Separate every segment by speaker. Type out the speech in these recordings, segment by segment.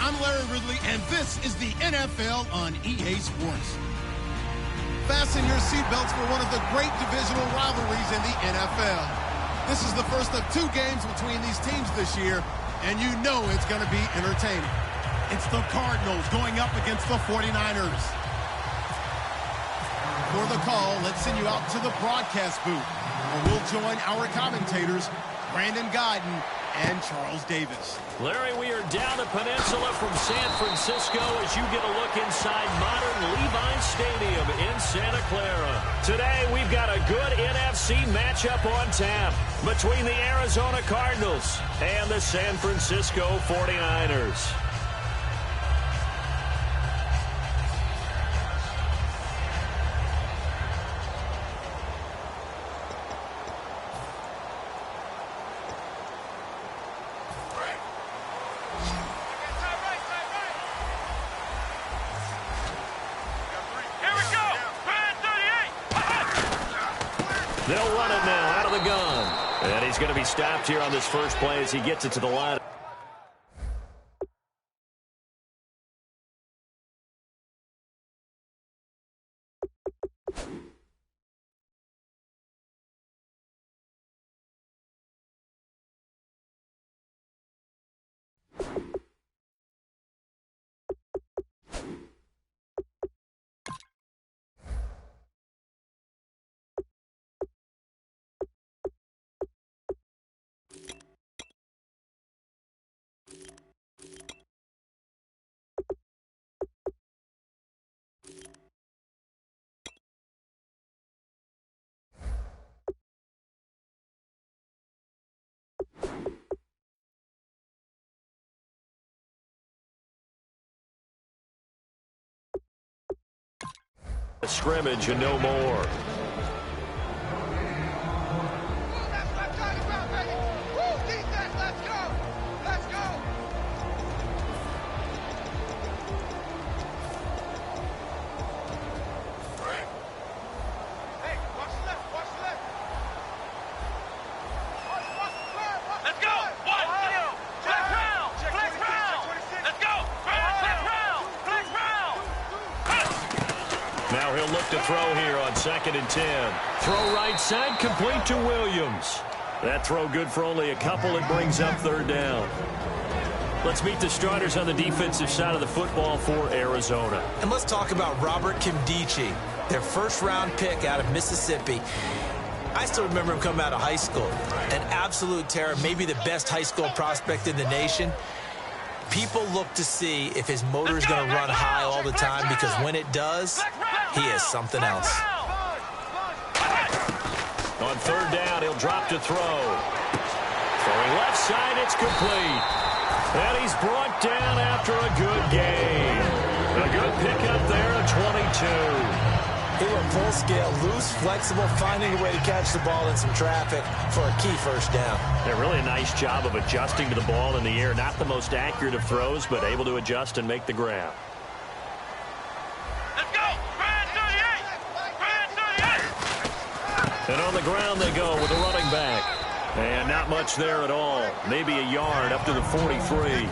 Speaker 1: I'm Larry Ridley, and this is the NFL on EA Sports. Fasten your seatbelts for one of the great divisional rivalries in the NFL. This is the first of 2 games between these teams this year, and you know it's going to be entertaining. It's the Cardinals going up against the 49ers. For the call, let's send you out to the broadcast booth, where we'll join our commentators, Brandon Guyton and Charles Davis.
Speaker 2: Larry, we are down the peninsula from San Francisco as you get a look inside modern Levi Stadium in Santa Clara. Today, we've got a good NFC matchup on tap between the Arizona Cardinals and the San Francisco 49ers. They'll run it now out of the gun. And he's going to be stopped here on this first play as he gets it to the line. A scrimmage and no more.
Speaker 3: That's what I'm talking about, baby. Woo, defense, let's go. Let's go. Hey, watch the left, watch the left. Watch the left, watch the left. Let's go. Flex round, flex round. Let's go. Flex round, flex round.
Speaker 2: Now he'll look to throw here on 2nd and 10. Throw right side, complete to Williams. That throw good for only a couple. It brings up 3rd down. Let's meet the starters on the defensive side of the football for Arizona.
Speaker 4: And let's talk about Robert Kimdichie, their first-round pick out of Mississippi. I still remember him coming out of high school. An absolute terror, maybe the best high school prospect in the nation. People look to see if his motor is going to run high all the time, because when it does, he is something else.
Speaker 2: On 3rd down, he'll drop to throw. Throwing left side, it's complete. And he's brought down after a good gain. A good pickup there at 22.
Speaker 4: He went full scale, loose, flexible, finding a way to catch the ball in some traffic for a key first down.
Speaker 2: Yeah, really a nice job of adjusting to the ball in the air. Not the most accurate of throws, but able to adjust and make the grab.
Speaker 3: Let's go. Brand 38.
Speaker 2: And on the ground they go with a running back. And not much there at all. Maybe a yard up to the 43.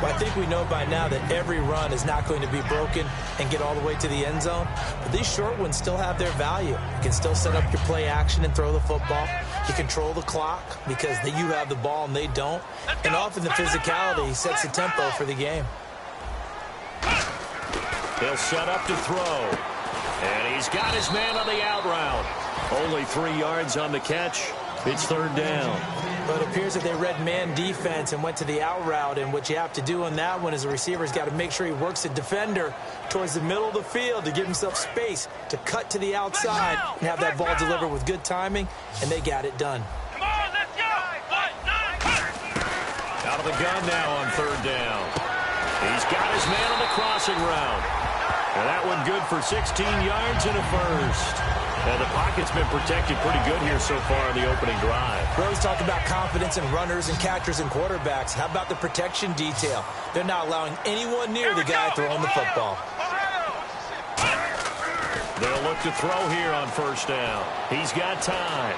Speaker 4: Well, I think we know by now that every run is not going to be broken and get all the way to the end zone. But these short ones still have their value. You can still set up your play action and throw the football. You control the clock because you have the ball and they don't. And often the physicality sets the tempo for the game.
Speaker 2: He'll set up to throw. And he's got his man on the out route. Only 3 yards on the catch. It's 3rd down.
Speaker 4: But it appears that they read man defense and went to the out route. And what you have to do on that one is the receiver's got to make sure he works the defender towards the middle of the field to give himself space to cut to the outside and have that ball delivered with good timing. And they got it done.
Speaker 3: Come on, let's go.
Speaker 2: Out of the gun now on 3rd down. He's got his man on the crossing route. And that one good for 16 yards and a first. And the pocket's been protected pretty good here so far in the opening drive.
Speaker 4: We always talk about confidence in runners and catchers and quarterbacks. How about the protection detail? They're not allowing anyone near the guy throwing the football.
Speaker 2: They'll look to throw here on 1st down. He's got time.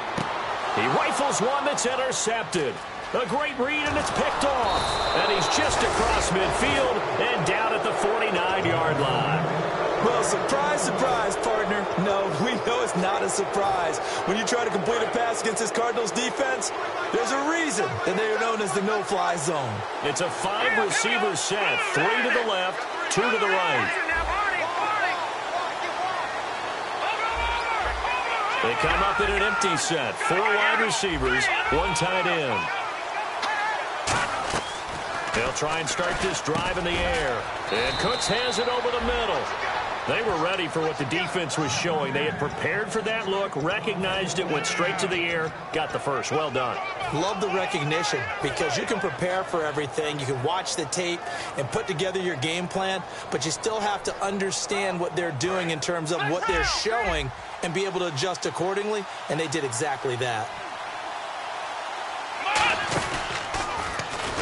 Speaker 2: He rifles one that's intercepted. A great read, and it's picked off. And he's just across midfield and down at the 49-yard line.
Speaker 4: Well, surprise, surprise, partner. No, we know it's not a surprise. When you try to complete a pass against this Cardinals defense, there's a reason that they are known as the no-fly zone.
Speaker 2: It's a 5-receiver set, 3 to the left, 2 to the right. They come up in an empty set, 4 wide receivers, 1 tight end. They'll try and start this drive in the air. And Cooks has it over the middle. They were ready for what the defense was showing. They had prepared for that look, recognized it, went straight to the air, got the first. Well done.
Speaker 4: Love the recognition because you can prepare for everything. You can watch the tape and put together your game plan, but you still have to understand what they're doing in terms of what they're showing and be able to adjust accordingly, and they did exactly that.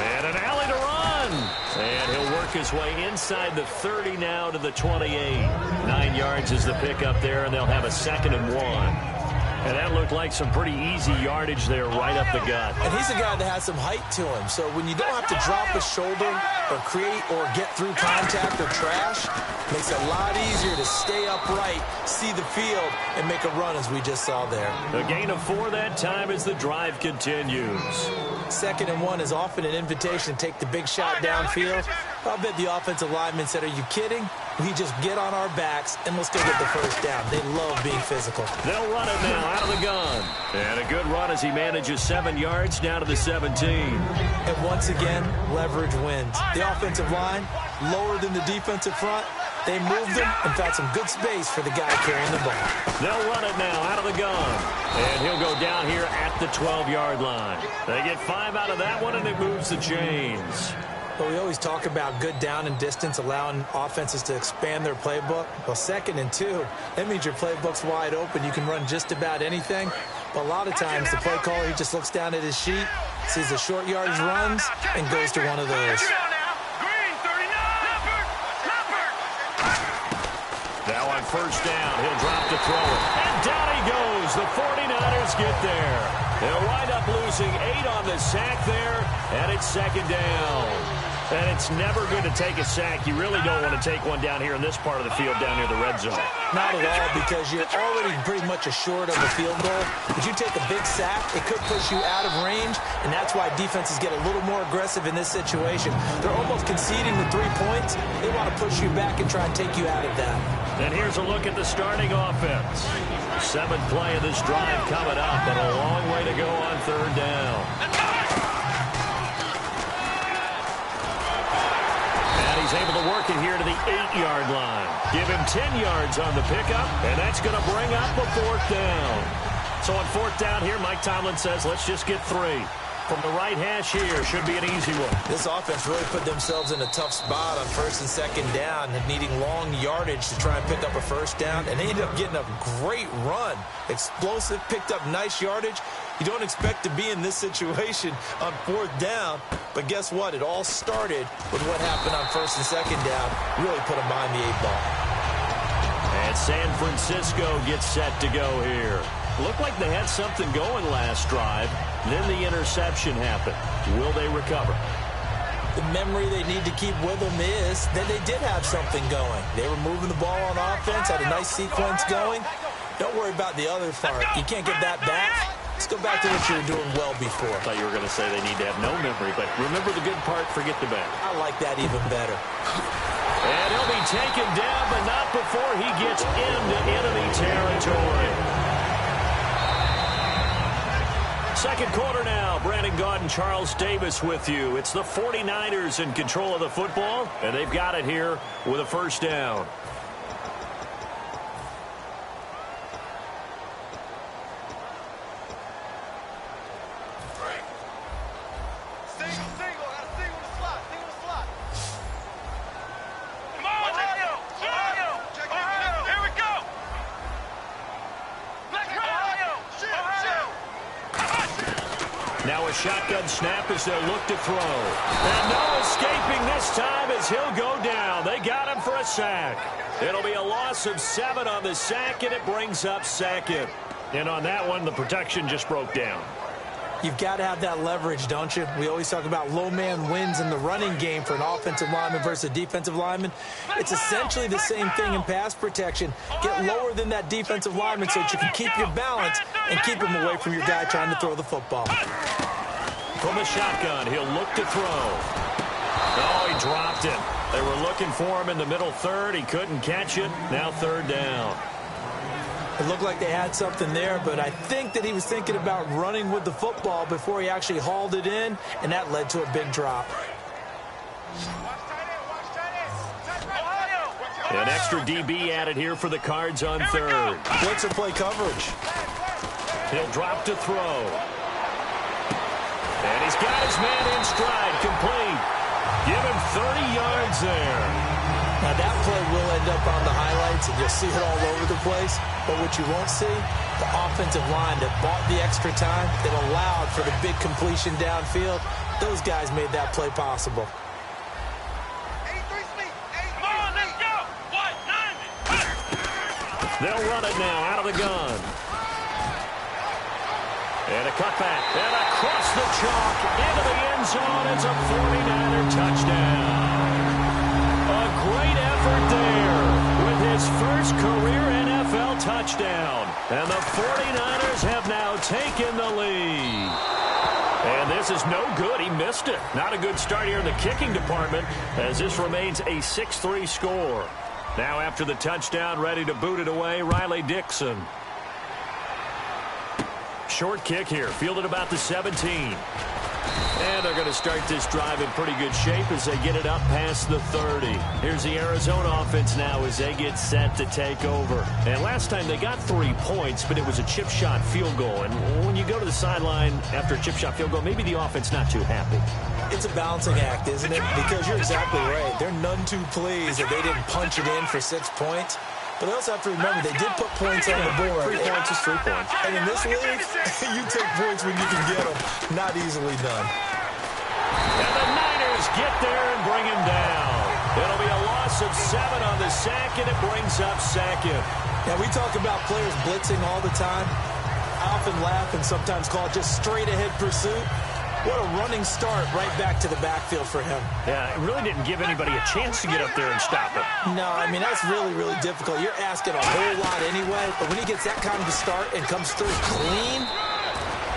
Speaker 2: And an alley to run. And he'll work his way inside the 30 now to the 28. 9 yards is the pickup there, and they'll have a 2nd and 1. And that looked like some pretty easy yardage there right up the gut.
Speaker 4: And he's a guy that has some height to him. So when you don't have to drop a shoulder or create or get through contact or trash, it makes it a lot easier to stay upright, see the field, and make a run as we just saw there.
Speaker 2: A gain of 4 that time as the drive continues.
Speaker 4: 2nd and 1 is often an invitation to take the big shot downfield. I'll bet the offensive lineman said, are you kidding? We just get on our backs and let's go get the first down. They love being physical.
Speaker 2: They'll run it now out of the gun. And a good run as he manages 7 yards down to the 17.
Speaker 4: And once again, leverage wins. The offensive line, lower than the defensive front. They moved them and found some good space for the guy carrying the ball.
Speaker 2: They'll run it now out of the gun. And he'll go down here at the 12-yard line. They get 5 out of that one, and it moves the chains.
Speaker 4: Well, we always talk about good down and distance, allowing offenses to expand their playbook. Well, 2nd and 2, that means your playbook's wide open. You can run just about anything. But a lot of times, the play caller, he just looks down at his sheet, sees the short yardage runs, and goes to one of those.
Speaker 2: Now on first down, he'll drop to throw it. And down he goes. The 49ers get there. They'll wind up losing 8 on the sack there, and it's 2nd down. And it's never good to take a sack. You really don't want to take one down here in this part of the field, down near the red zone.
Speaker 4: Not at all, because you're already pretty much assured of a field goal. If you take a big sack, it could push you out of range, and that's why defenses get a little more aggressive in this situation. They're almost conceding the 3 points. They want to push you back and try and take you out of that.
Speaker 2: And here's a look at the starting offense. 7th play of this drive coming up, and a long way to go on 3rd down. He's able to work it here to the 8-yard line. Give him 10 yards on the pickup, and that's going to bring up a 4th down. So on 4th down here, Mike Tomlin says, let's just get 3. From the right hash here, should be an easy one.
Speaker 4: This offense really put themselves in a tough spot on 1st and 2nd down, and needing long yardage to try and pick up a 1st down, and they ended up getting a great run. Explosive, picked up nice yardage. You don't expect to be in this situation on 4th down, but guess what? It all started with what happened on 1st and 2nd down. Really put them behind the 8 ball.
Speaker 2: And San Francisco gets set to go here. Looked like they had something going last drive. Then the interception happened. Will they recover?
Speaker 4: The memory they need to keep with them is that they did have something going. They were moving the ball on offense, had a nice sequence going. Don't worry about the other part. You can't get that back. Let's go back to what you were doing well before.
Speaker 2: I thought you were going to say they need to have no memory, but remember the good part, forget the bad.
Speaker 4: I like that even better.
Speaker 2: And he'll be taken down, but not before he gets into enemy territory. 2nd quarter now. Brandon Gaudin, Charles Davis with you. It's the 49ers in control of the football, and they've got it here with a 1st down. Now a shotgun snap as they'll look to throw. And no escaping this time as he'll go down. They got him for a sack. It'll be a loss of 7 on the sack, and it brings up 2nd. And on that one, the protection just broke down.
Speaker 4: You've got to have that leverage, don't you? We always talk about low man wins in the running game for an offensive lineman versus a defensive lineman. It's essentially the same thing in pass protection. Get lower than that defensive lineman so that you can keep your balance and keep him away from your guy trying to throw the football.
Speaker 2: From the shotgun, he'll look to throw. Oh, he dropped it. They were looking for him in the middle third. He couldn't catch it. Now third down.
Speaker 4: It looked like they had something there, but I think that he was thinking about running with the football before he actually hauled it in, and that led to a big drop.
Speaker 2: An extra DB added here for the Cards on third.
Speaker 4: Blitzer play coverage.
Speaker 2: He'll drop to throw. And he's got his man in stride, complete. Give him 30 yards there.
Speaker 4: Now, that play will end up on the highlights, and you'll see it all over the place. But what you won't see, the offensive line that bought the extra time, that allowed for the big completion downfield, those guys made that play possible.
Speaker 3: Come on, let's go. 1-9.
Speaker 2: They'll run it now out of the gun. And a cutback. And across the chalk into the end zone. It's a 49er touchdown. A great effort there with his first career NFL touchdown. And the 49ers have now taken the lead. And this is no good. He missed it. Not a good start here in the kicking department as this remains a 6-3 score. Now after the touchdown, ready to boot it away, Riley Dixon. Short kick here, fielded about the 17. And they're going to start this drive in pretty good shape as they get it up past the 30. Here's the Arizona offense now as they get set to take over. And last time they got 3 points, but it was a chip shot field goal. And when you go to the sideline after a chip shot field goal, maybe the offense not too happy.
Speaker 4: It's a balancing act, isn't it? Because you're exactly right. They're none too pleased that they didn't punch it in for 6 points. But they also have to remember they did put points on the board.
Speaker 2: 3 points is 3 points.
Speaker 4: And in this league, you take points when you can get them. Not easily done.
Speaker 2: And the Niners get there and bring him down. It'll be a loss of 7 on the sack, and it brings up second.
Speaker 4: Now, we talk about players blitzing all the time. I often laugh and sometimes call it just straight-ahead pursuit. What a running start right back to the backfield for him.
Speaker 2: Yeah, it really didn't give anybody a chance to get up there and stop it.
Speaker 4: No, I mean, that's really, really difficult. You're asking a whole lot anyway, but when he gets that kind of a start and comes through clean,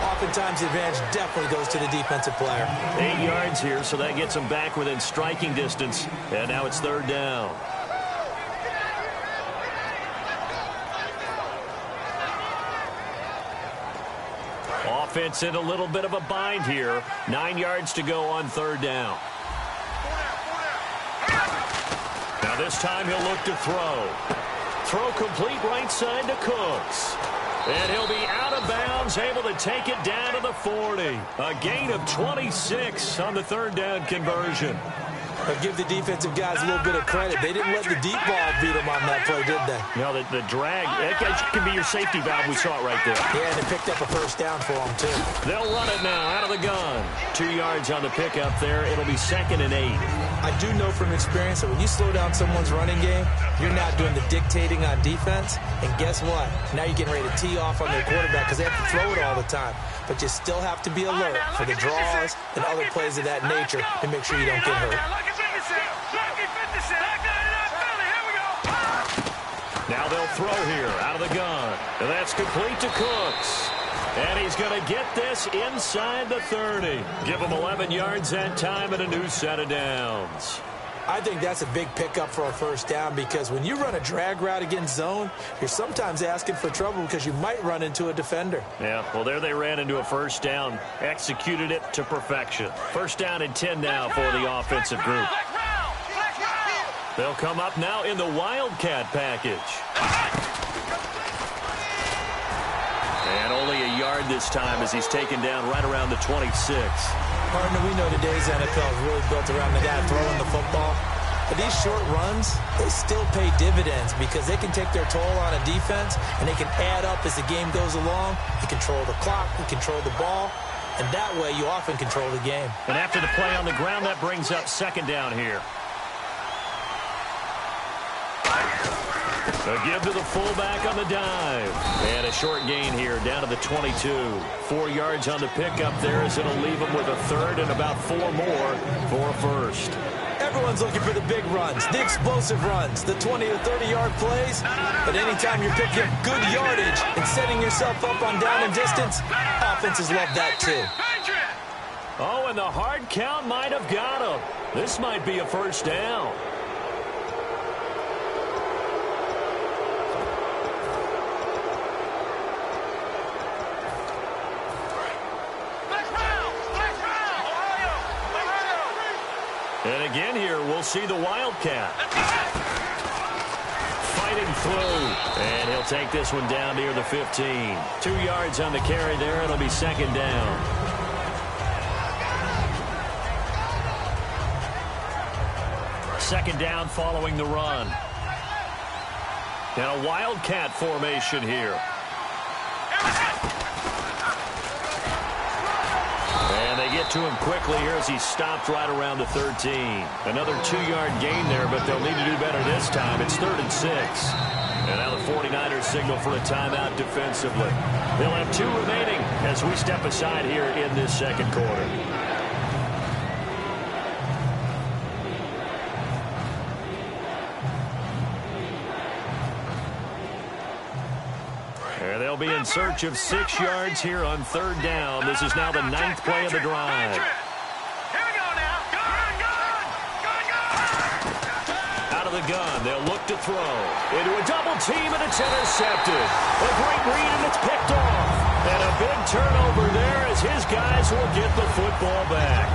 Speaker 4: oftentimes the advantage definitely goes to the defensive player.
Speaker 2: 8 yards here, so that gets him back within striking distance. And now it's third down. Offense in a little bit of a bind here. 9 yards to go on third down. Now this time he'll look to throw. Throw complete right side to Cooks. And he'll be out of bounds, able to take it down to the 40. A gain of 26 on the third down conversion.
Speaker 4: But give the defensive guys a little bit of credit. They didn't let the deep ball beat them on that play, did they?
Speaker 2: No, the drag, that can be your safety valve. We saw it right there.
Speaker 4: Yeah, and it picked up a first down for them, too.
Speaker 2: They'll run it now out of the gun. 2 yards on the pickup there. It'll be 2nd and 8.
Speaker 4: I do know from experience that when you slow down someone's running game, you're not doing the dictating on defense. And guess what? Now you're getting ready to tee off on their quarterback because they have to throw it all the time. But you still have to be alert for the draws and other plays of that nature to make sure you don't get hurt.
Speaker 2: Now they'll throw here out of the gun. And that's complete to Cooks. And he's going to get this inside the 30. Give him 11 yards that time and a new set of downs.
Speaker 4: I think that's a big pickup for a first down because when you run a drag route against zone, you're sometimes asking for trouble because you might run into a defender.
Speaker 2: Yeah, well, there they ran into a first down, executed it to perfection. First down and 10 now for the offensive group. They'll come up now in the Wildcat package. And only a yard this time as he's taken down right around the 26.
Speaker 4: Partner, we know today's NFL is really built around the guy throwing the football. But these short runs, they still pay dividends because they can take their toll on a defense and they can add up as the game goes along. You control the clock, you control the ball, and that way you often control the game.
Speaker 2: And after the play on the ground, that brings up second down here. A give to the fullback on the dive. And a short gain here down to the 22. 4 yards on the pickup there as it'll leave them with a third and about 4 more for a first.
Speaker 4: Everyone's looking for the big runs, the explosive runs, the 20 to 30-yard plays. But anytime you're picking up good yardage and setting yourself up on down and distance, offenses love that too.
Speaker 2: Oh, and the hard count might have got him. This might be a first down. And again here, we'll see the Wildcat. Fighting through. And he'll take this one down near the 15. 2 yards on the carry there. It'll be second down. Second down following the run. And a Wildcat formation here. And they get to him quickly here as he stopped right around the 13. Another 2-yard gain there, but they'll need to do better this time. It's 3rd and 6. And now the 49ers signal for a timeout defensively. They'll have 2 remaining as we step aside here in this second quarter. They'll be in search of 6 yards here on 3rd down. This is now the 9th play of the drive.
Speaker 3: Here we go now.
Speaker 2: Out of the gun, they'll look to throw. Into a double team, and it's intercepted. A great read, and it's picked off. And a big turnover there as his guys will get the football back.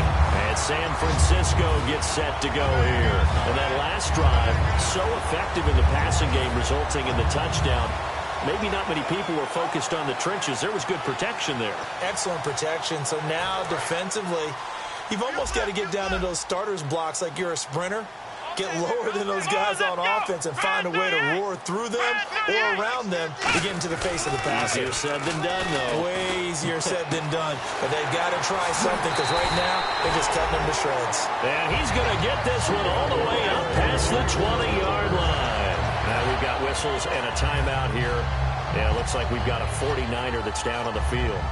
Speaker 2: And San Francisco gets set to go here. And that last drive, so effective in the passing game, resulting in the touchdown. Maybe not many people were focused on the trenches. There was good protection there.
Speaker 4: Excellent protection. So now defensively, you've almost got to get down to those starters blocks like you're a sprinter. Get lower than those guys on offense and find a way to roar through them or around them to get into the face of the passer.
Speaker 2: Easier said than done, though.
Speaker 4: Way easier said than done. But they've got to try something because right now they're just cutting them to shreds.
Speaker 2: And he's going to get this one all the way up past the 20-yard line. Now we've got whistles and a timeout here. Yeah, it looks like we've got a 49er that's down on the field.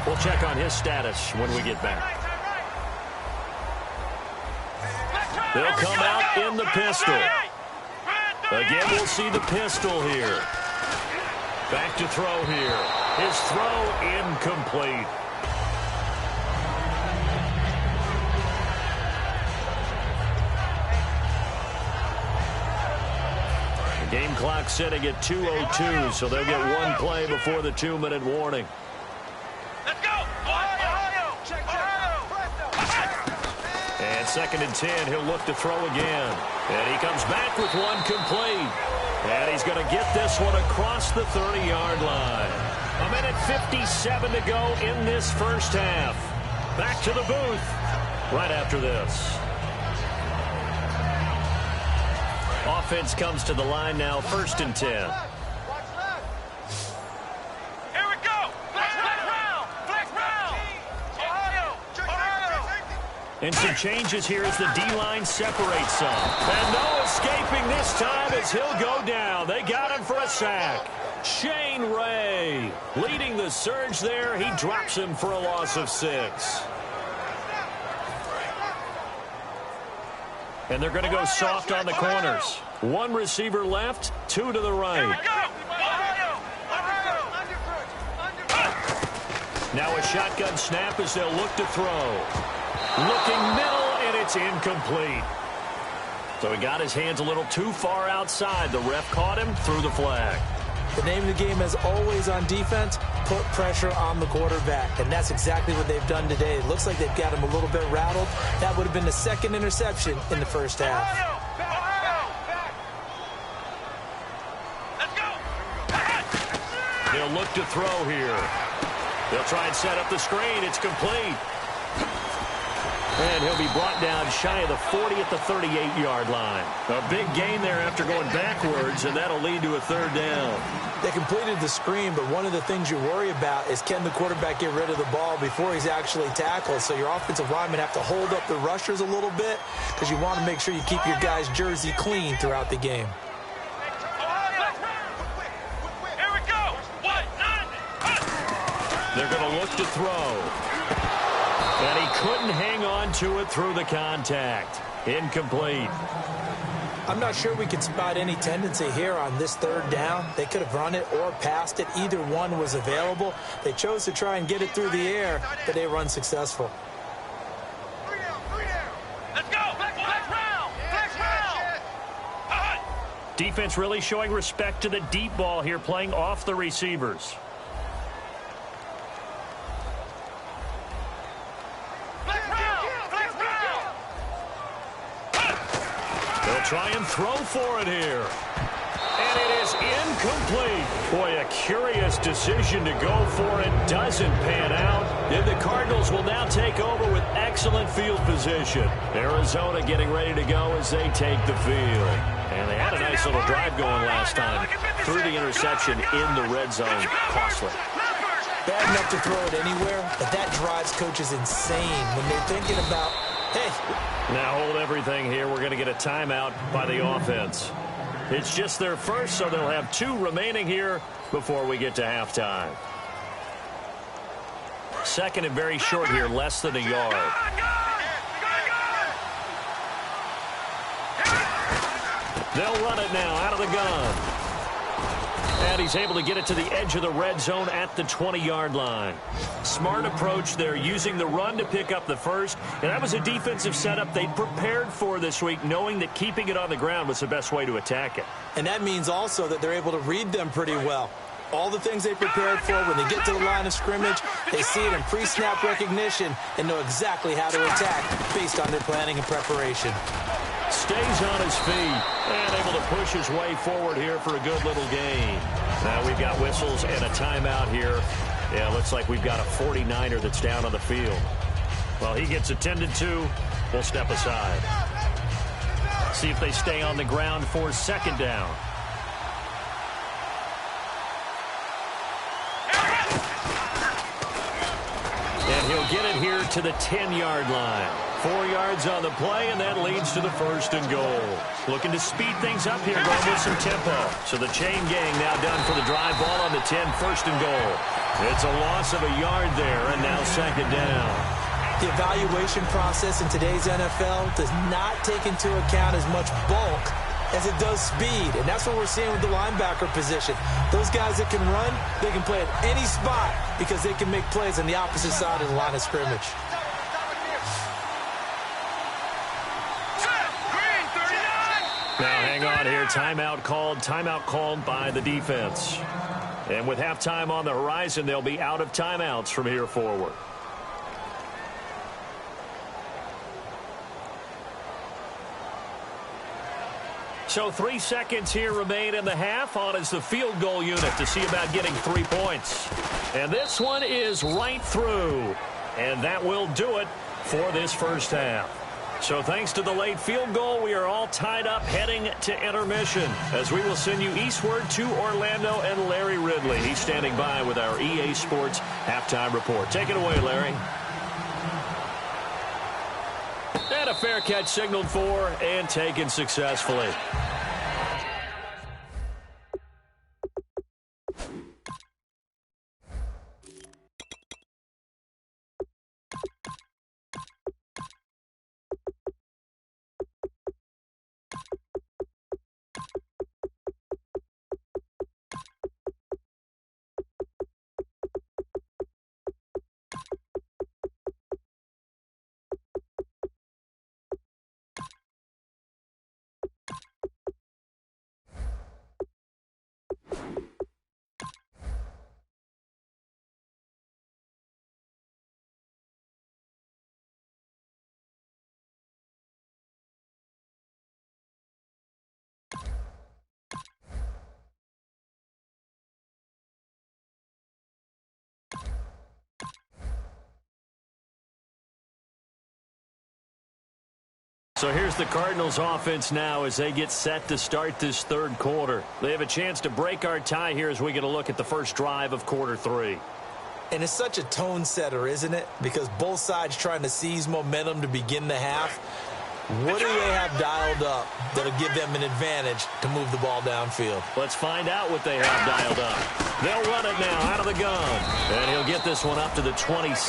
Speaker 2: We'll check on his status when we get back. They'll come out in the pistol. Again, we'll see the pistol here. Back to throw here. His throw incomplete. Game clock sitting at 2:02, so they'll get 1 play before the 2-minute warning.
Speaker 3: Let's go!
Speaker 2: And 2nd and 10, he'll look to throw again. And he comes back with one complete. And he's going to get this one across the 30-yard line. 1:57 to go in this first half. Back to the booth right after this. Offense comes to the line now, 1st and 10.
Speaker 3: Here we go! Flex round!
Speaker 2: And some changes here as the D-line separates some. And no escaping this time as he'll go down. They got him for a sack. Shane Ray leading the surge there. He drops him for a loss of 6. And they're going to go soft on the corners. 1 receiver left, 2 to the right. Now a shotgun snap as they'll look to throw. Looking middle, and it's incomplete. So he got his hands a little too far outside. The ref caught him, threw the flag.
Speaker 4: The name of the game, as always on defense, put pressure on the quarterback. And that's exactly what they've done today. It looks like they've got him a little bit rattled. That would have been the 2nd interception in the first half.
Speaker 2: They'll look to throw here. They'll try and set up the screen. It's complete. And he'll be brought down shy of the 40 at the 38-yard line. A big gain there after going backwards, and that'll lead to a 3rd down.
Speaker 4: They completed the screen, but one of the things you worry about is can the quarterback get rid of the ball before he's actually tackled? So your offensive linemen have to hold up the rushers a little bit because you want to make sure you keep your guys' jersey clean throughout the game.
Speaker 2: They're going to look to throw. And he couldn't hang on to it through the contact. Incomplete.
Speaker 4: I'm not sure we could spot any tendency here on this third down. They could have run it or passed it. Either one was available. They chose to try and get it through the air, but they were unsuccessful.
Speaker 3: Let's go! Flex round! Flex round!
Speaker 2: Defense really showing respect to the deep ball here, playing off the receivers. Try and throw for it here. And it is incomplete. Boy, a curious decision to go for it. Doesn't pan out. And the Cardinals will now take over with excellent field position. Arizona getting ready to go as they take the field. And they had a nice little drive going last time. Threw the interception in the red zone. Costly.
Speaker 4: Bad enough to throw it anywhere, but that drives coaches insane when they're thinking about, hey.
Speaker 2: Now hold everything here. We're going to get a timeout by the offense. It's just their first, so they'll have 2 remaining here before we get to halftime. Second and very short here, less than a yard. They'll run it now out of the gun. And he's able to get it to the edge of the red zone at the 20-yard line. Smart approach there, using the run to pick up the first. And that was a defensive setup they prepared for this week, knowing that keeping it on the ground was the best way to attack it.
Speaker 4: And that means also that they're able to read them pretty well. All the things they prepared for, when they get to the line of scrimmage, they see it in pre-snap recognition and know exactly how to attack based on their planning and preparation.
Speaker 2: Stays on his feet and able to push his way forward here for a good little gain. Now we've got whistles and a timeout here. Yeah, looks like we've got a 49er that's down on the field. Well, he gets attended to. We'll step aside. See if they stay on the ground for second down. And he'll get it here to the 10-yard line. 4 yards on the play, and that leads to the first and goal. Looking to speed things up here, going with some tempo. So the chain gang now done for the drive. Ball on the 10, first and goal. It's a loss of a yard there, and now second down.
Speaker 4: The evaluation process in today's NFL does not take into account as much bulk as it does speed, and that's what we're seeing with the linebacker position. Those guys that can run, they can play at any spot because they can make plays on the opposite side of the line of scrimmage.
Speaker 2: Now hang on here. Timeout called by the defense. And with halftime on the horizon, they'll be out of timeouts from here forward. So 3 seconds here remain in the half. On is the field goal unit to see about getting 3 points. And this one is right through. And that will do it for this first half. So thanks to the late field goal, we are all tied up heading to intermission as we will send you eastward to Orlando and Larry Ridley. He's standing by with our EA Sports halftime report. Take it away, Larry. And a fair catch signaled for and taken successfully. So here's the Cardinals offense now as they get set to start this third quarter. They have a chance to break our tie here as we get a look at the first drive of quarter 3.
Speaker 4: And it's such a tone setter, isn't it? Because both sides trying to seize momentum to begin the half. What do they have dialed up that'll give them an advantage to move the ball downfield?
Speaker 2: Let's find out what they have dialed up. They'll run it now out of the gun. And he'll get this one up to the 26.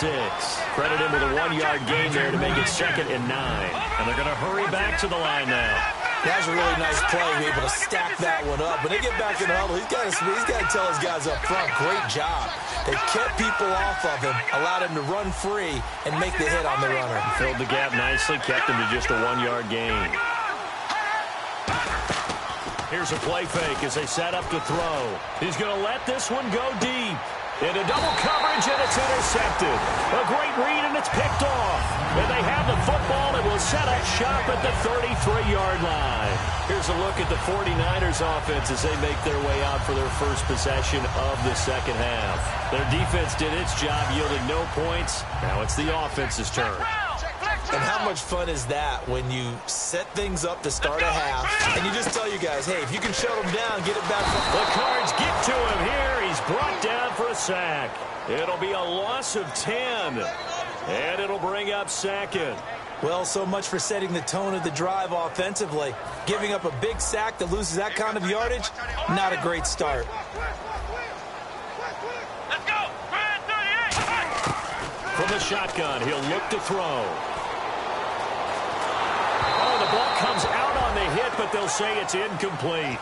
Speaker 2: Credit him with a 1-yard gain there to make it 2nd and 9. And they're going to hurry back to the line now.
Speaker 4: That's a really nice play, be able to stack that one up. When they get back in the huddle, he's got to tell his guys up front, great job. They kept people off of him, allowed him to run free and make the hit on the runner.
Speaker 2: Filled the gap nicely, kept him to just a 1-yard gain. Here's a play fake as they set up to throw. He's going to let this one go deep. Into double coverage, and it's intercepted. A great read, and it's picked off. And they have the football and will set up shop at the 33-yard line. Here's a look at the 49ers offense as they make their way out for their first possession of the second half. Their defense did its job, yielded no points. Now it's the offense's turn.
Speaker 4: And how much fun is that when you set things up to start a half and you just tell you guys, hey, if you can shut them down, get it back.
Speaker 2: The Cards get to him here. He's brought down for a sack. It'll be a loss of 10. And it'll bring up 2nd.
Speaker 4: Well, so much for setting the tone of the drive offensively. Giving up a big sack that loses that kind of yardage, not a great start.
Speaker 3: Let's go. 38.
Speaker 2: From the shotgun, he'll look to throw. Oh, the ball comes out on the hit, but they'll say it's incomplete.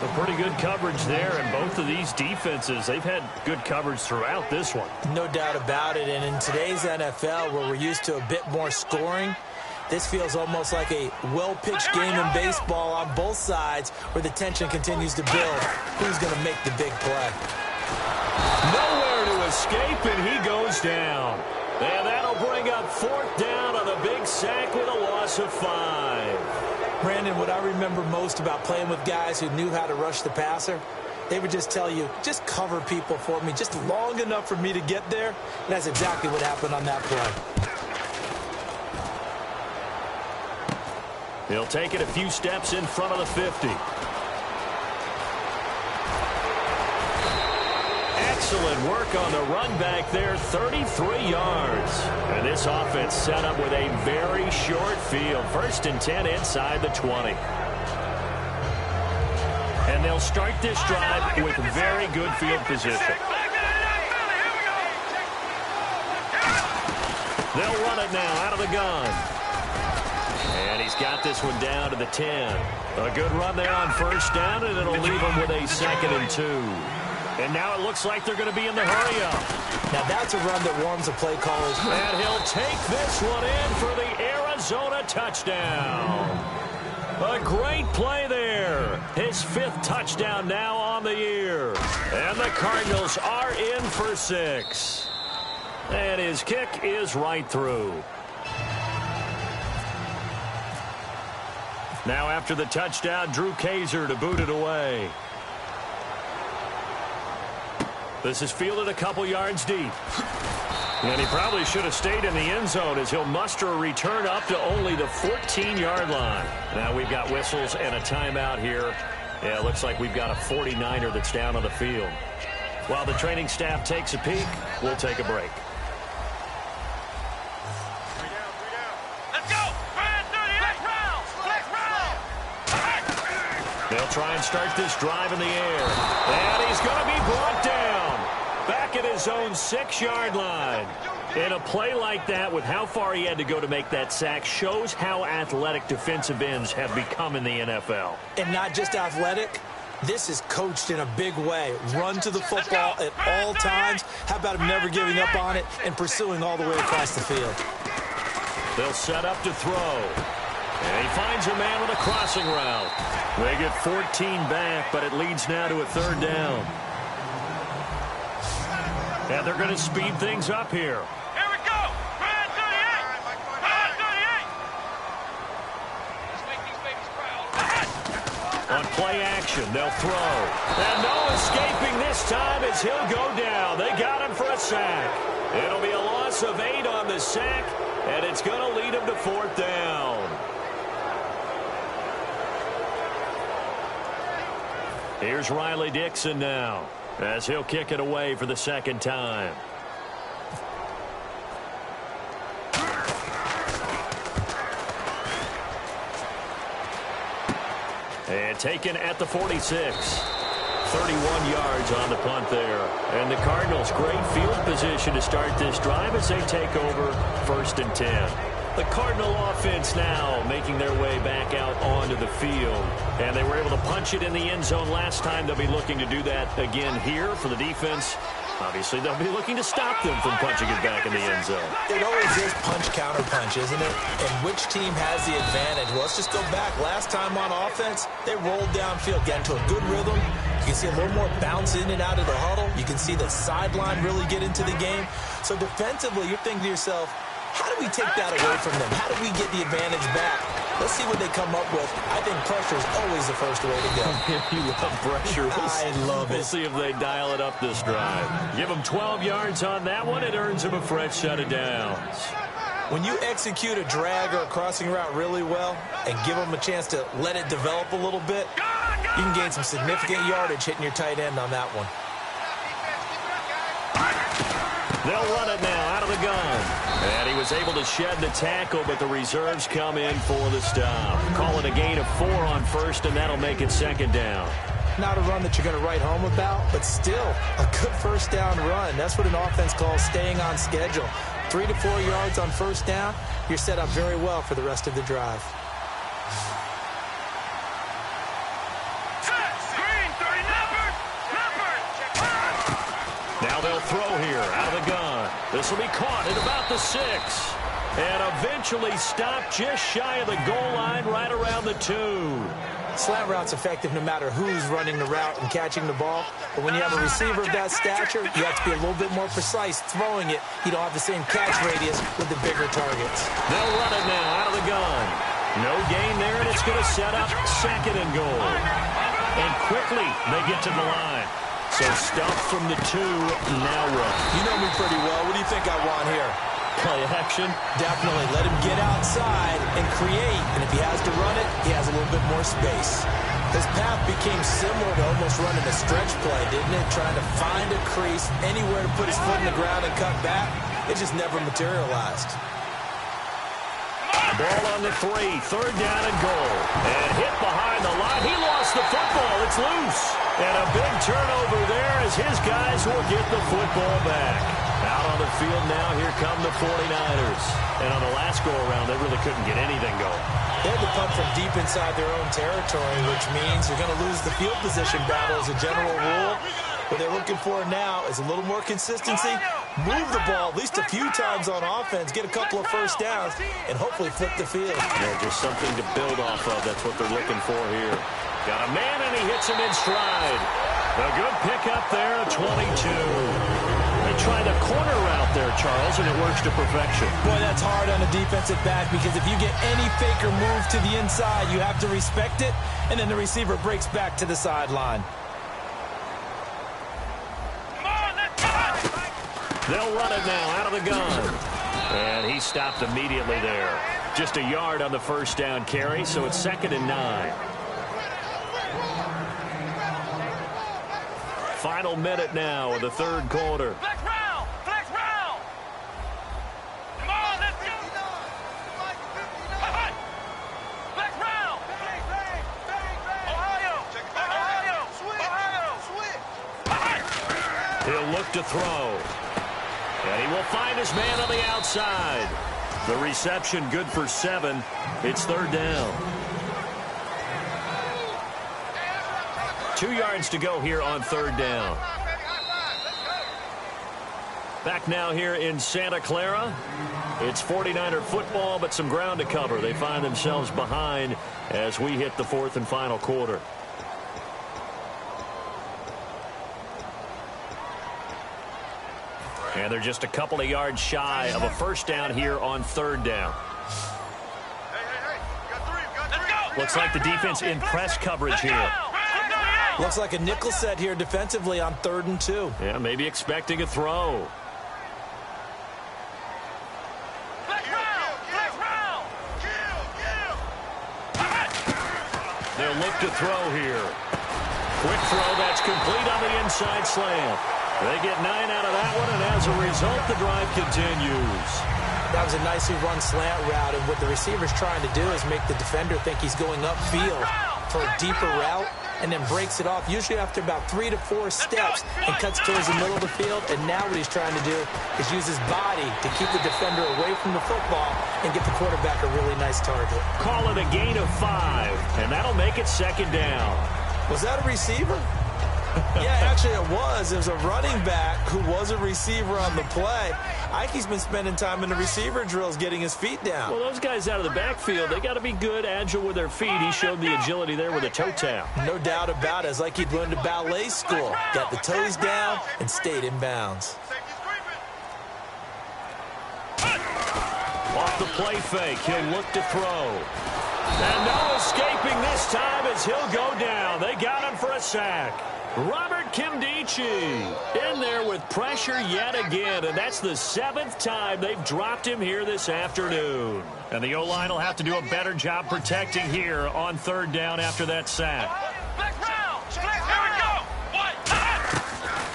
Speaker 2: A pretty good coverage there, and both of these defenses, they've had good coverage throughout this one.
Speaker 4: No doubt about it, and in today's NFL, where we're used to a bit more scoring, this feels almost like a well-pitched game in baseball on both sides where the tension continues to build. Who's going to make the big play?
Speaker 2: Nowhere to escape, and he goes down. And that'll bring up 4th down on a big sack with a loss of 5.
Speaker 4: Brandon, what I remember most about playing with guys who knew how to rush the passer, they would just tell you, just cover people for me, just long enough for me to get there. And that's exactly what happened on that play.
Speaker 2: He'll take it a few steps in front of the 50. Excellent work on the run back there, 33 yards. And this offense set up with a very short field. 1st and 10 inside the 20. And they'll start this drive with very good field position. They'll run it now out of the gun. And he's got this one down to the 10. A good run there on 1st down, and it'll leave him with a 2nd and 2. And now it looks like they're going to be in the hurry-up.
Speaker 4: Now that's a run that warms the play callers.
Speaker 2: And he'll take this one in for the Arizona touchdown. A great play there. His 5th touchdown now on the year. And the Cardinals are in for 6. And his kick is right through. Now after the touchdown, Drew Kaiser to boot it away. This is fielded a couple yards deep. And he probably should have stayed in the end zone as he'll muster a return up to only the 14-yard line. Now we've got whistles and a timeout here. Yeah, it looks like we've got a 49er that's down on the field. While the training staff takes a peek, we'll take a break.
Speaker 3: Let's go. 38.
Speaker 2: They'll try and start this drive in the air. And he's going to be brought down. Back at his own 6-yard line. And a play like that, with how far he had to go to make that sack, shows how athletic defensive ends have become in the NFL.
Speaker 4: And not just athletic, this is coached in a big way. Run to the football at all times. How about him never giving up on it and pursuing all the way across the field?
Speaker 2: They'll set up to throw. And he finds a man with a crossing route. They get 14 back, but it leads now to a 3rd down. And they're going to speed things up here.
Speaker 3: Here we go. 38. Let's make these babies proud.
Speaker 2: On play action, they'll throw. And no escaping this time as he'll go down. They got him for a sack. It'll be a loss of 8 on the sack, and it's going to lead him to 4th down. Here's Riley Dixon now, as he'll kick it away for the 2nd time. And taken at the 46. 31 yards on the punt there. And the Cardinals, great field position to start this drive as they take over 1st and 10. The Cardinal offense now making their way back out onto the field. And they were able to punch it in the end zone last time. They'll be looking to do that again here for the defense. Obviously, they'll be looking to stop them from punching it back in the end zone.
Speaker 4: It always is punch-counter-punch, isn't it? And which team has the advantage? Well, let's just go back. Last time on offense, they rolled downfield, got into a good rhythm. You can see a little more bounce in and out of the huddle. You can see the sideline really get into the game. So defensively, you're thinking to yourself, how do we take that away from them? How do we get the advantage back? Let's see what they come up with. I think pressure is always the first way to go.
Speaker 2: You love pressure.
Speaker 4: I love it.
Speaker 2: We'll see if they dial it up this drive. Give them 12 yards on that one. It earns them a fresh set of downs.
Speaker 4: When you execute a drag or a crossing route really well and give them a chance to let it develop a little bit, you can gain some significant yardage hitting your tight end on that one.
Speaker 2: They'll run it now out of the gun. And he was able to shed the tackle, but the reserves come in for the stop. Call it a gain of 4 on 1st, and that'll make it 2nd down.
Speaker 4: Not a run that you're going to write home about, but still a good 1st down run. That's what an offense calls staying on schedule. 3 to 4 yards on 1st down, you're set up very well for the rest of the drive.
Speaker 2: Now they'll throw here out of the gun. This will be caught at about the 6. And eventually stopped just shy of the goal line right around the 2.
Speaker 4: Slant route's effective no matter who's running the route and catching the ball. But when you have a receiver of that stature, you have to be a little bit more precise throwing it. You don't have the same catch radius with the bigger targets.
Speaker 2: They'll run it now out of the gun. No gain there, and it's going to set up 2nd and goal. And quickly they get to the line. So stuff from the 2, now run.
Speaker 4: You know me pretty well. What do you think I want here?
Speaker 2: Play action?
Speaker 4: Definitely. Let him get outside and create. And if he has to run it, he has a little bit more space. His path became similar to almost running a stretch play, didn't it? Trying to find a crease, anywhere to put his foot in the ground and cut back. It just never materialized.
Speaker 2: Ball on the 3, 3rd down and goal. And hit behind the line. He lost the football. It's loose. And a big turnover there as his guys will get the football back. Out on the field now, here come the 49ers. And on the last go-around, they really couldn't get anything going.
Speaker 4: They had to punt from deep inside their own territory, which means you're going to lose the field position battle as a general rule. What they're looking for now is a little more consistency, move the ball at least a few times on offense, get a couple of 1st downs, and hopefully flip the field.
Speaker 2: Yeah, just something to build off of. That's what they're looking for here. Got a man, and he hits him in stride. A good pickup there, a 22. They tried a corner route there, Charles, and it works to perfection.
Speaker 4: Boy, that's hard on a defensive back because if you get any fake or move to the inside, you have to respect it, and then the receiver breaks back to the sideline.
Speaker 2: They'll run it now out of the gun. And he stopped immediately there. Just a yard on the 1st down carry, so it's 2nd and 9. Final minute now of the 3rd quarter.
Speaker 3: Flex round! Flex round! Come on, let's go! Flex round! Ohio! Ohio!
Speaker 2: He'll look to throw. And he will find his man on the outside. The reception good for 7. It's 3rd down. 2 yards to go here on 3rd down. Back now here in Santa Clara. It's 49er football, but some ground to cover. They find themselves behind as we hit the 4th and final quarter. And they're just a couple of yards shy of a 1st down here on 3rd down. Looks like the defense in press coverage here.
Speaker 4: Looks like a nickel set here defensively on 3rd and 2.
Speaker 2: Yeah, maybe expecting a throw. They'll look to throw here. Quick throw, that's complete on the inside slant. They get 9 out of that one, and as a result, the drive continues.
Speaker 4: That was a nicely run slant route, and what the receiver's trying to do is make the defender think he's going upfield. for a deeper route and then breaks it off, usually after about 3 to 4 steps, and cuts towards the middle of the field. And now what he's trying to do is use his body to keep the defender away from the football and get the quarterback a really nice target.
Speaker 2: Call it a gain of 5, and that'll make it second down.
Speaker 4: Was that a receiver? Yeah, actually it was. It was a running back who was a receiver on the play. Ike's been spending time in the receiver drills getting his feet down.
Speaker 2: Well, those guys out of the backfield, they got to be good, agile with their feet. He showed the agility there with a toe tap.
Speaker 4: No doubt about it. It's like he'd learned to ballet school. Got the toes down and stayed in bounds.
Speaker 2: Off the play fake, he'll look to throw. And no escaping this time as he'll go down. They got him for a sack. Robert Kimdichie in there with pressure yet again, and that's the 7th time they've dropped him here this afternoon. And the O-line will have to do a better job protecting here on 3rd down after that sack.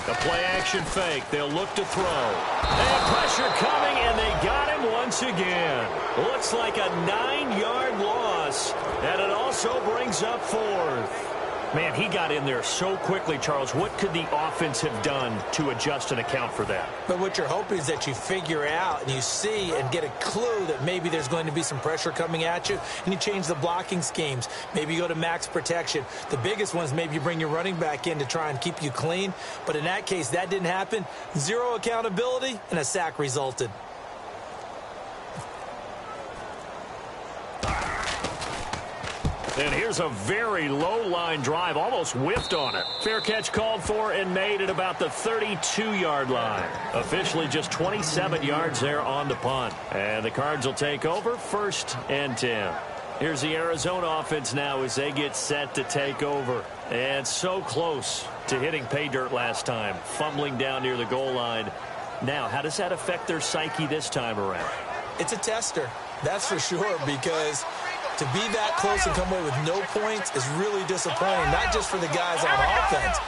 Speaker 2: The play-action fake. They'll look to throw. And pressure coming, and they got him once again. Looks like a 9-yard loss, and it also brings up 4th. Man, he got in there so quickly, Charles. What could the offense have done to adjust and account for that?
Speaker 4: But what you're hoping is that you figure out and you see and get a clue that maybe there's going to be some pressure coming at you, and you change the blocking schemes. Maybe you go to max protection. The biggest one is maybe you bring your running back in to try and keep you clean. But in that case, that didn't happen. 0 accountability, and a sack resulted.
Speaker 2: And here's a very low-line drive, almost whiffed on it. Fair catch called for and made at about the 32-yard line. Officially just 27 yards there on the punt. And the Cards will take over 1st and 10. Here's the Arizona offense now as they get set to take over. And so close to hitting pay dirt last time, fumbling down near the goal line. Now, how does that affect their psyche this time around?
Speaker 4: It's a tester, that's for sure, because to be that close and come away with no points is really disappointing, not just for the guys on offense,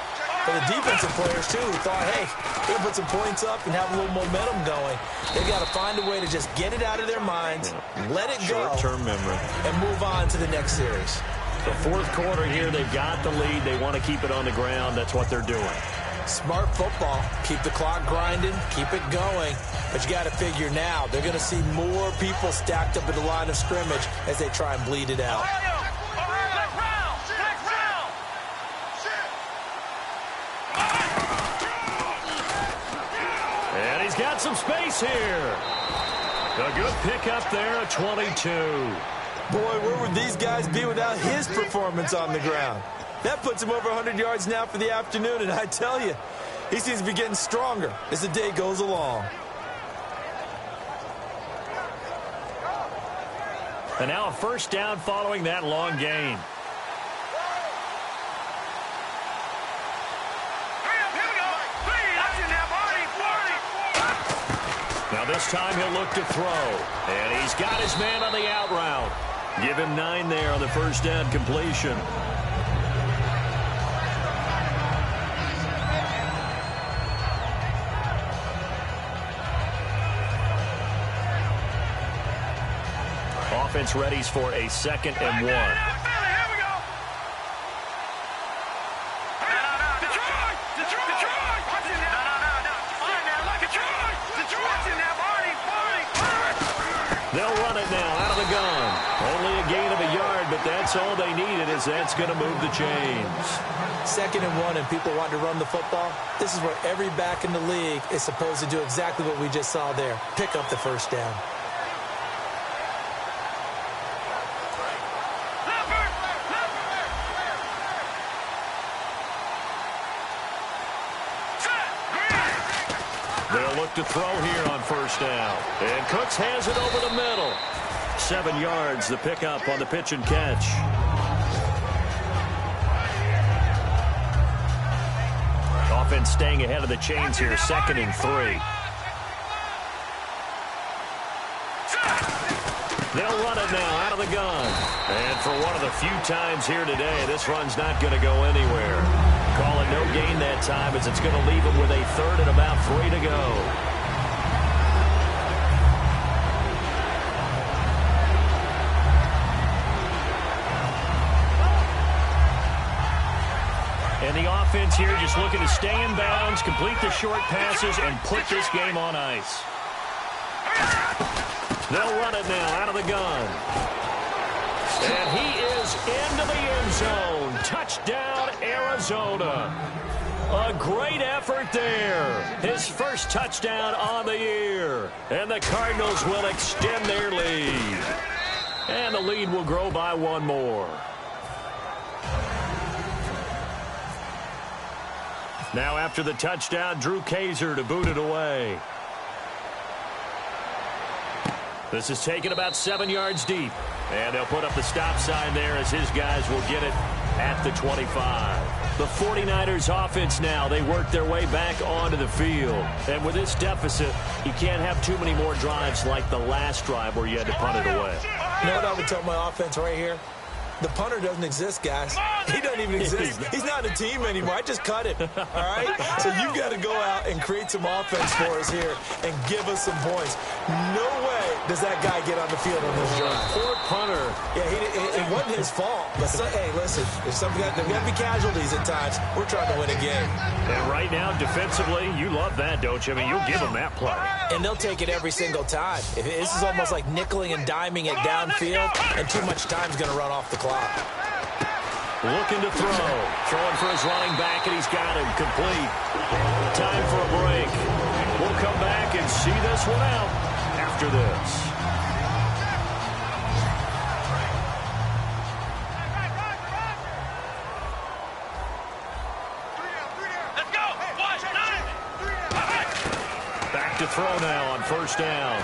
Speaker 4: but the defensive players, too, who thought, hey, we're going to put some points up and have a little momentum going. They've got to find a way to just get it out of their minds, let it go,
Speaker 2: short-term memory,
Speaker 4: and move on to the next series.
Speaker 2: The 4th quarter here, they've got the lead. They want to keep it on the ground. That's what they're doing.
Speaker 4: Smart football. Keep the clock grinding. Keep it going. But you got to figure now, they're going to see more people stacked up at the line of scrimmage as they try and bleed it out.
Speaker 2: And he's got some space here. A good pickup there at 22.
Speaker 4: Boy, where would these guys be without his performance on the ground? That puts him over 100 yards now for the afternoon, and I tell you, he seems to be getting stronger as the day goes along.
Speaker 2: And now a 1st down following that long gain. Now this time he'll look to throw. And he's got his man on the out route. Give him 9 there on the 1st down completion. Offense readies for a 2nd and 1. They'll run it now out of the gun. Only a gain of a yard, but that's all they needed, as that's going to move the chains.
Speaker 4: 2nd and 1, and people want to run the football. This is where every back in the league is supposed to do exactly what we just saw there. Pick up the 1st down.
Speaker 2: They'll look to throw here on 1st down. And Cooks has it over the middle. 7 yards, the pickup on the pitch and catch. Offense staying ahead of the chains here, 2nd and 3. They'll run it now out of the gun. And for one of the few times here today, this run's not going to go anywhere. Call it no gain that time, as it's going to leave them with a 3rd and about 3 to go. And the offense here just looking to stay in bounds, complete the short passes, and put this game on ice. They'll run it now out of the gun. And he is into the end zone. Touchdown, Arizona. A great effort there. His first touchdown on the year. And the Cardinals will extend their lead. And the lead will grow by one more. Now after the touchdown, Drew Kaiser to boot it away. This is taken about 7 yards deep. And they'll put up the stop sign there as his guys will get it at the 25. The 49ers offense now, they work their way back onto the field. And with this deficit, you can't have too many more drives like the last drive where you had to punt it away.
Speaker 4: You know what I would tell my offense right here? The punter doesn't exist, guys. He doesn't even exist. He's not a team anymore. I just cut him, all right? So you've got to go out and create some offense for us here and give us some points. No way does that guy get on the field on this drive.
Speaker 2: Poor punter.
Speaker 4: Yeah, it wasn't his fault. But, hey, listen, there's got to be casualties at times. We're trying to win a game.
Speaker 2: And right now, defensively, you love that, don't you? I mean, you'll give them that play.
Speaker 4: And they'll take it every single time. This is almost like nickeling and diming it downfield, and too much time's going to run off the clock.
Speaker 2: Looking to throw. Throwing for his running back, and he's got him complete. Time for a break. We'll come back and see this one out after this.
Speaker 3: Let's go.
Speaker 2: Back to throw now on first down.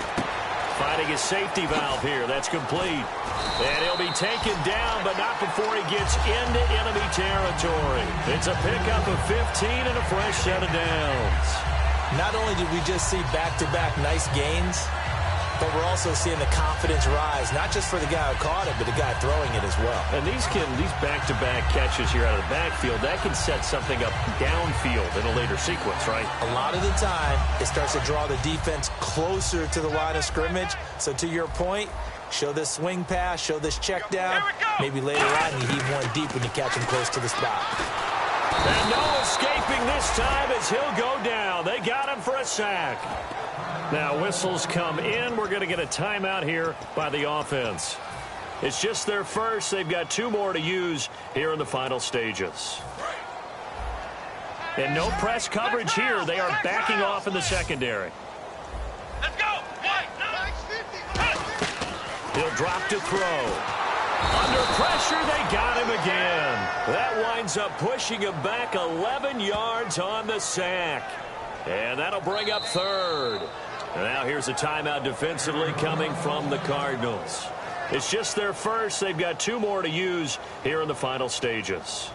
Speaker 2: Finding his safety valve here. That's complete. And he'll be taken down, but not before he gets into enemy territory. It's a pickup of 15 and a fresh set of downs.
Speaker 4: Not only did we just see back-to-back nice gains, but we're also seeing the confidence rise, not just for the guy who caught it, but the guy throwing it as well.
Speaker 2: And these back-to-back catches here out of the backfield, that can set something up downfield in a later sequence, right?
Speaker 4: A lot of the time, it starts to draw the defense closer to the line of scrimmage. So to your point, show this swing pass, show this check down. Maybe later on you heave one deep when you catch him close to the spot.
Speaker 2: And no escaping this time as he'll go down. They got him for a sack. Now whistles come in. We're going to get a timeout here by the offense. It's just their first. They've got 2 more to use here in the final stages. And no press coverage here. They are backing off in the secondary.
Speaker 3: Let's go.
Speaker 2: He'll drop to throw. Under pressure, they got him again. That winds up pushing him back 11 yards on the sack. And that'll bring up third. And now here's a timeout defensively coming from the Cardinals. It's just their first. They've got 2 more to use here in the final stages.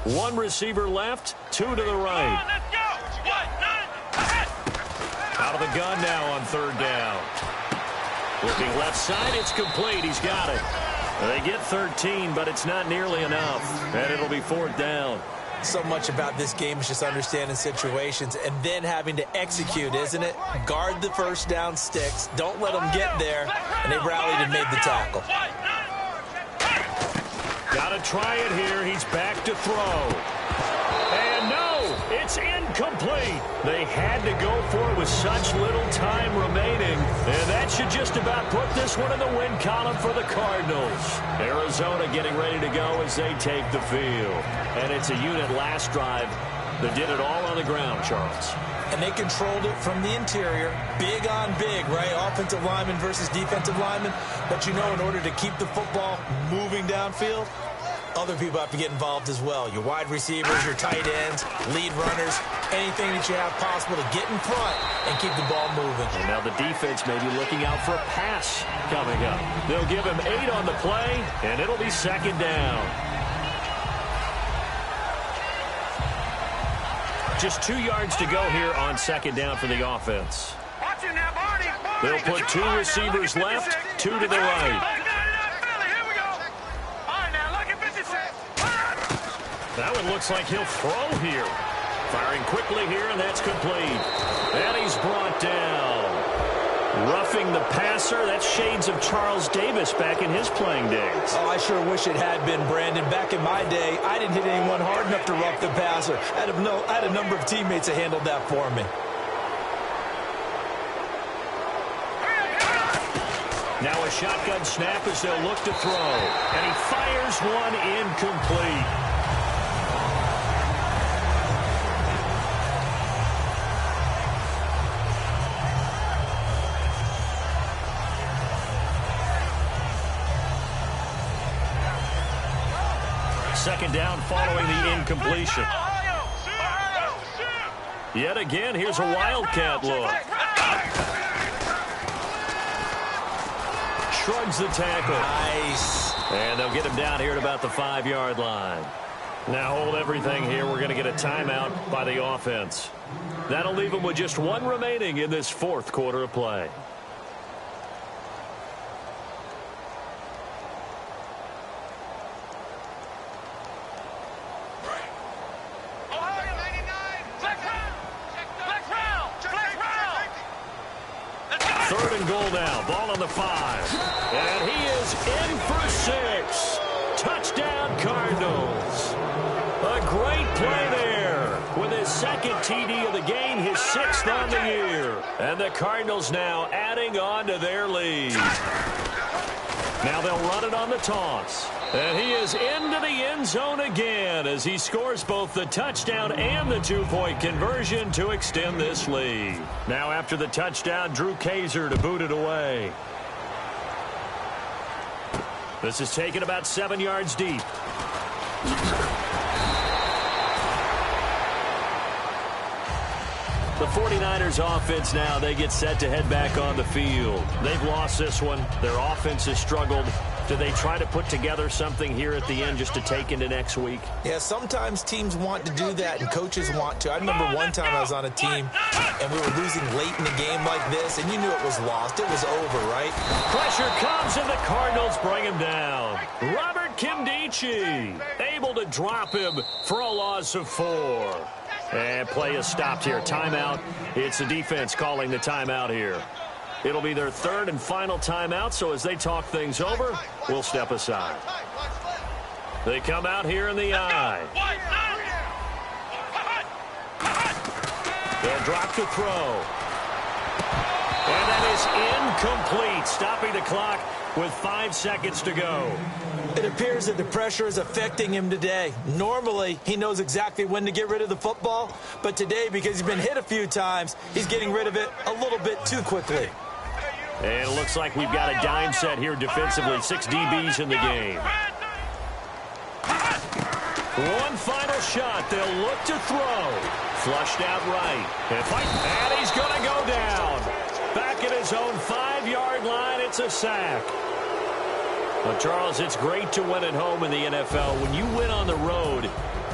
Speaker 2: One receiver left, 2 to the right.
Speaker 3: Let's go.
Speaker 2: Out of the gun now on third down. Looking left side, it's complete. He's got it. They get 13, but it's not nearly enough. And it'll be 4th down.
Speaker 4: So much about this game is just understanding situations and then having to execute, isn't it? Guard the first down sticks. Don't let them get there. And they rallied and made the tackle.
Speaker 2: Got to try it here. He's back to throw. And no, it's incomplete. They had to go for it with such little time remaining. And that should just about put this one in the win column for the Cardinals. Arizona getting ready to go as they take the field. And it's a unit last drive that did it all on the ground, Charles.
Speaker 4: And they controlled it from the interior. Big on big, right? Offensive lineman versus defensive lineman. But you know, in order to keep the football moving downfield, other people have to get involved as well. Your wide receivers, your tight ends, lead runners, anything that you have possible to get in front and keep the ball moving.
Speaker 2: And now the defense may be looking out for a pass coming up. They'll give him 8 on the play, and it'll be 2nd down. Just 2 yards to go here on 2nd down for the offense. They'll put 2 receivers left, 2 to the right. That one looks like he'll throw here. Firing quickly here, and that's complete. And he's brought down. Roughing the passer, that's shades of Charles Davis back in his playing days.
Speaker 4: Oh, I sure wish it had been, Brandon. Back in my day, I didn't hit anyone hard enough to rough the passer. I had a number of teammates that handled that for me.
Speaker 2: Now a shotgun snap as they'll look to throw. And he fires one incomplete. Second down following the incompletion. Yet again, here's a Wildcat look. Shrugs the tackle.
Speaker 4: Nice.
Speaker 2: And they'll get him down here at about the 5-yard line. Now hold everything here. We're going to get a timeout by the offense. That'll leave them with just one remaining in this fourth quarter of play. Third and goal now. Ball on the 5. And he is in for 6. Touchdown, Cardinals. A great play there. With his second TD of the game, his 6th on the year. And the Cardinals now adding on to their lead. Now they'll run it on the toss. And he is into the end zone again as he scores both the touchdown and the 2-point conversion to extend this lead. Now after the touchdown, Drew Kaiser to boot it away. This is taken about 7 yards deep. The 49ers offense now, they get set to head back on the field. They've lost this one. Their offense has struggled. Do they try to put together something here at the end just to take into next week?
Speaker 4: Yeah, sometimes teams want to do that and coaches want to. I remember one time I was on a team and we were losing late in the game like this, and you knew it was lost. It was over, right?
Speaker 2: Pressure comes and the Cardinals bring him down. Robert Kimdichie able to drop him for a loss of 4. And play is stopped here. Timeout. It's the defense calling the timeout here. It'll be their third and final timeout, so as they talk things over, we'll step aside. They come out here in the eye. They'll drop to throw. And that is incomplete, stopping the clock with 5 seconds to go.
Speaker 4: It appears that the pressure is affecting him today. Normally, he knows exactly when to get rid of the football, but today, because he's been hit a few times, he's getting rid of it a little bit too quickly.
Speaker 2: And it looks like we've got a dime set here defensively. 6 DBs in the game. One final shot. They'll look to throw. Flushed out right. And he's going to go down. Back at his own 5-yard line. It's a sack. Well, Charles, it's great to win at home in the NFL. When you win on the road,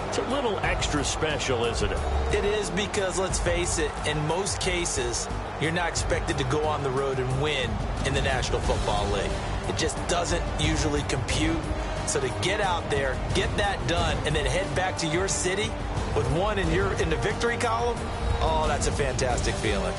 Speaker 2: it's a little extra special, isn't it?
Speaker 4: It is, because, let's face it, in most cases, you're not expected to go on the road and win in the National Football League. It just doesn't usually compute. So to get out there, get that done, and then head back to your city with one in the victory column, oh, that's a fantastic feeling.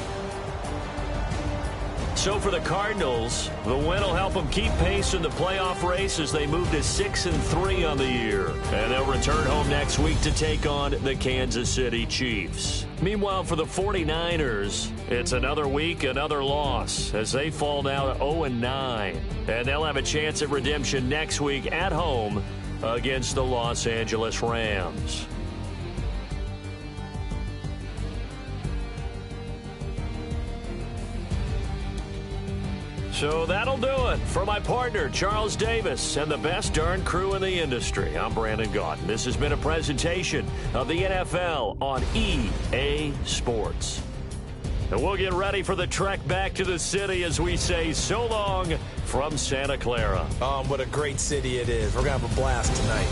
Speaker 2: So for the Cardinals, the win will help them keep pace in the playoff race as they move to 6-3 on the year. And they'll return home next week to take on the Kansas City Chiefs. Meanwhile, for the 49ers, it's another week, another loss as they fall now to 0-9. And they'll have a chance at redemption next week at home against the Los Angeles Rams. So that'll do it for my partner, Charles Davis, and the best darn crew in the industry. I'm Brandon Gaudin. This has been a presentation of the NFL on EA Sports. And we'll get ready for the trek back to the city as we say so long from Santa Clara.
Speaker 4: What a great city it is. We're going to have a blast tonight.